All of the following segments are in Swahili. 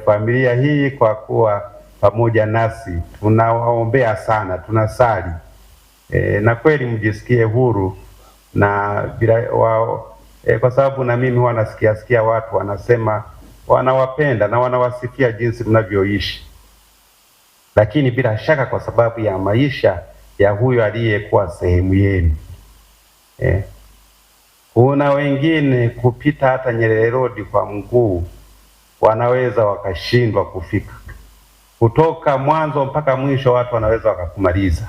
familia hii kwa kuwa pamoja nasi. Tunawaombea sana, tunasali na kweli mjisikie huru na bila kwa sababu na mimi huwa nasikia watu wanasema wanawapenda na wanawasifia jinsi mnavyoishi, lakini bila shaka kwa sababu ya maisha ya huyo aliyekuwa sehemu yenu. Kuna wengine kupita hata Nyerere Road kwa mguu wanaweza wakashindwa kufika, kutoka mwanzo mpaka mwisho watu wanaweza wakakumaliza,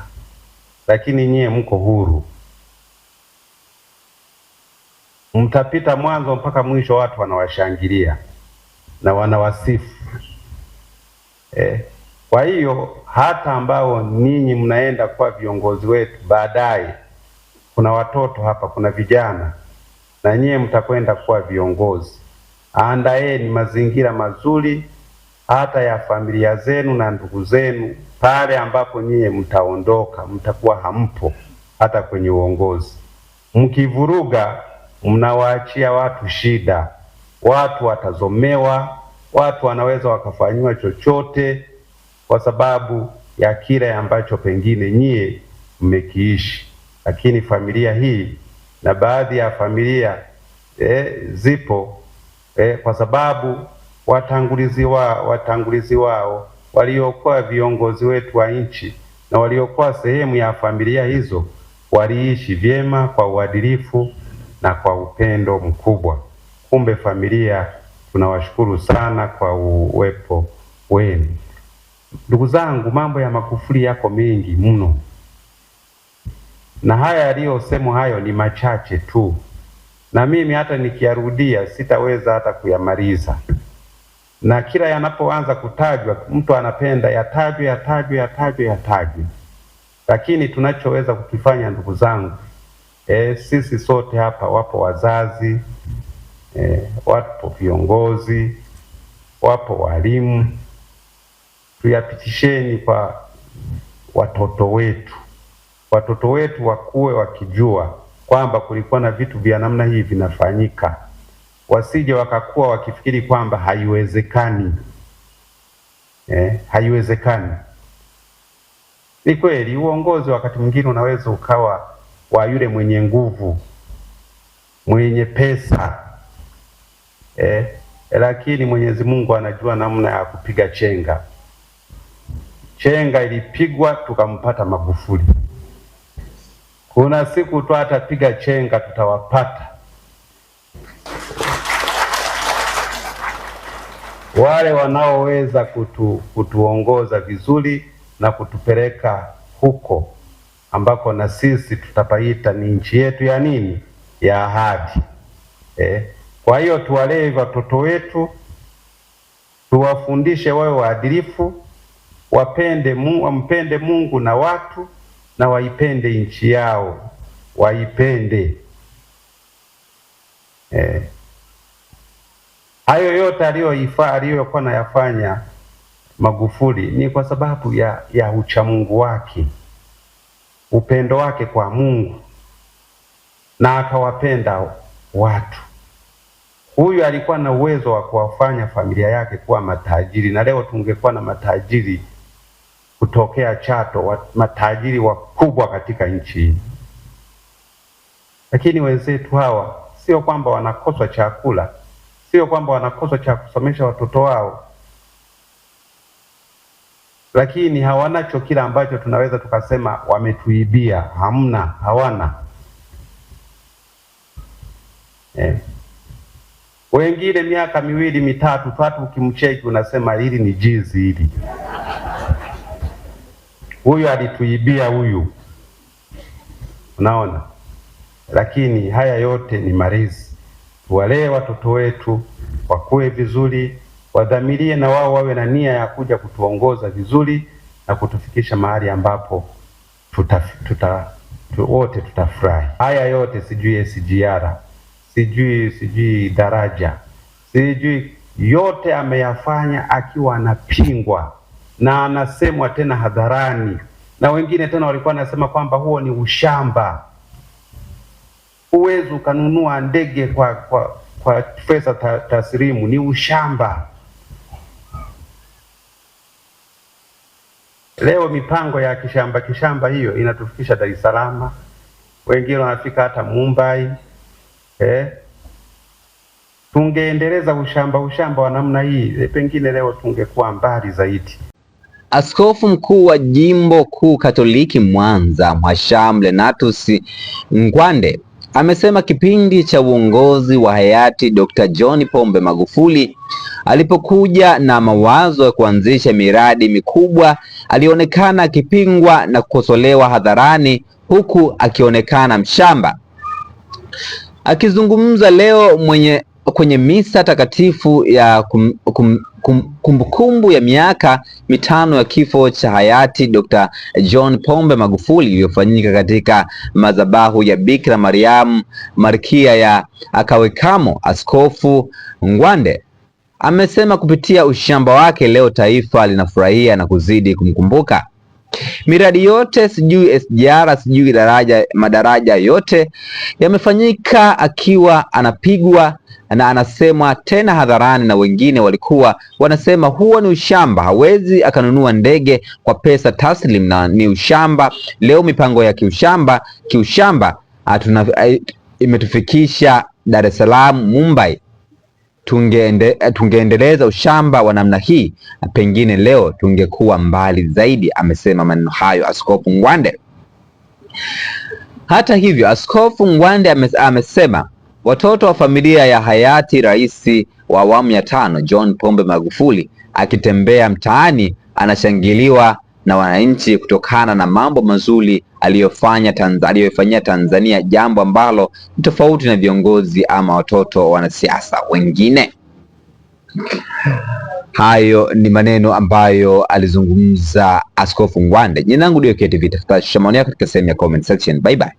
lakini nyie mko huru, mtapita mwanzo mpaka mwisho, watu wanawashangilia na wanawasifu. Kwa hiyo hata ambao ninyi mnaenda kuwa viongozi wetu baadaye, kuna watoto hapa, kuna vijana, na nyie mtakwenda kuwa viongozi. Andaeni mazingira mazuri hata ya familia zenu na ndugu zenu, pale ambapo nyie mtaondoka, mtakuwa hampo hata kwenye uongozi. Mkivuruga, mnawaachia watu shida, watu watazomewa, watu wanaweza wakafanyiwa chochote kwa sababu ya kile ambacho pengine nyie mmekiishi. Lakini familia hii na baadhi ya familia zipo kwa sababu watangulizi wao waliokuwa viongozi wetu wa nchi na waliokuwa sehemu ya familia hizo waliishi vyema kwa uadilifu na kwa upendo mkubwa. Kumbe familia, tunawashukuru sana kwa uwepo wenu. Ndugu zangu, mambo ya Magufuli yako mengi mno, na haya yaliyosemwa hayo ni machache tu, na mimi hata nikiyarudia sitaweza hata kuyamaliza, na kila yanapoanza kutajwa mtu anapenda yatajwe. Lakini tunachoweza kukifanya, ndugu zangu, sisi sote hapa, wapo wazazi, wapo viongozi, wapo walimu, tuyapitisheni kwa watoto wetu. Watoto wetu wakuwe wakijua kwamba kulikuwa na vitu vya namna hii vinafanyika, wasije wakakuwa wakifikiri kwamba haiwezekani. Haiwezekani. Ni kweli uongozi wakati mwingine unaweza ukawa wa yule mwenye nguvu, mwenye pesa, lakini Mwenyezi Mungu anajua namna ya kupiga chenga. Chenga ilipigwa tukampata Magufuli. Kuna siku tu atapiga chenga tutawapata wale wanaoweza kutuongoza vizuri na kutupeleka huko ambako na sisi tutapaita ni nchi yetu ya nini, ya ahadi. Kwa hiyo tuwalee watoto wetu, tuwafundishe wawe waadilifu, wampende Mungu na watu, na waipende nchi yao, waipende. Hayo yote aliyokuwa nayafanya Magufuli ni kwa sababu ya uchamungu wake, upendo wake kwa Mungu, na akawapenda watu. Huyu alikuwa na uwezo wa kuwafanya familia yake kuwa matajiri, na leo tungekuwa na matajiri kutokea Chato, matajiri wakubwa katika nchi hii. Lakini wenzetu hawa sio kwamba wanakoswa chakula, sio kwamba wanakoswa cha kusomesha watoto wao, lakini hawanacho kila ambacho tunaweza tukasema wametuibia. Hawana. Wengine miaka 2, 3 tu ukimcheki unasema hili ni jizi hili. Huyu alituibia huyu. Unaona? Lakini haya yote ni malezi. Tuwalee watoto wetu wakue vizuri, wadhamirie na wao wawe na nia ya kuja kutuongoza vizuri na kutufikisha mahali ambapo wote tutafurahi. Haya yote sijui SGR, sijui daraja, sijui yote ameyafanya akiwa anapingwa na anasemwa tena hadharani, na wengine tena walikuwa nasema kwamba huo ni ushamba. Huwezi ukanunua ndege kwa pesa taslimu, ni ushamba. Leo mipango ya kishamba hiyo inatufikisha Dar es Salaam, wengine wanafika hata Mumbai. Tungeendeleza ushamba wa namna hii, pengine leo tungekuwa mbali zaidi. Askofu mkuu wa Jimbo Kuu Katoliki Mwanza, Mhashamu Lenatus Ngwande, amesema kipindi cha uongozi wa hayati Dr. John Pombe Magufuli alipokuja na mawazo ya kuanzisha miradi mikubwa, alionekana akipingwa na kukosolewa hadharani, huku akionekana mshamba. Akizungumza leo kwenye misa takatifu ya kumbukumbu ya miaka 5 ya kifo cha hayati Dr. John Pombe Magufuli iliyofanyika katika madhabahu ya Bikira Mariamu Malkia ya Akawekamo, Askofu Ngwande amesema kupitia ushamba wake leo taifa linafurahia na kuzidi kumkumbuka. Miradi yote, sijui SGR, sijui madaraja yote yamefanyika akiwa anapigwa na anasemwa tena hadharani, na wengine walikuwa wanasema huo ni ushamba, hawezi akanunua ndege kwa pesa taslim na ni ushamba. Leo mipango ya kiushamba imetufikisha Dar es Salaam, Mumbai. Tungeendeleza ushamba wa namna hii, pengine leo tungekuwa mbali zaidi, amesema maneno hayo Askofu Ngwande. Hata hivyo, Askofu Ngwande amesema watoto wa familia ya hayati rais wa awamu ya 5 John Pombe Magufuli akitembea mtaani anashangiliwa na wananchi kutokana na mambo mazuri aliyofanyia Tanzania, jambo ambalo ni tofauti na viongozi ama watoto wanasiasa wengine. Hayo ni maneno ambayo alizungumza Askofu Ngwande. Jina langu ndio KTV, tafadhali shusha maoni yako katika sehemu ya comment section. Bye bye.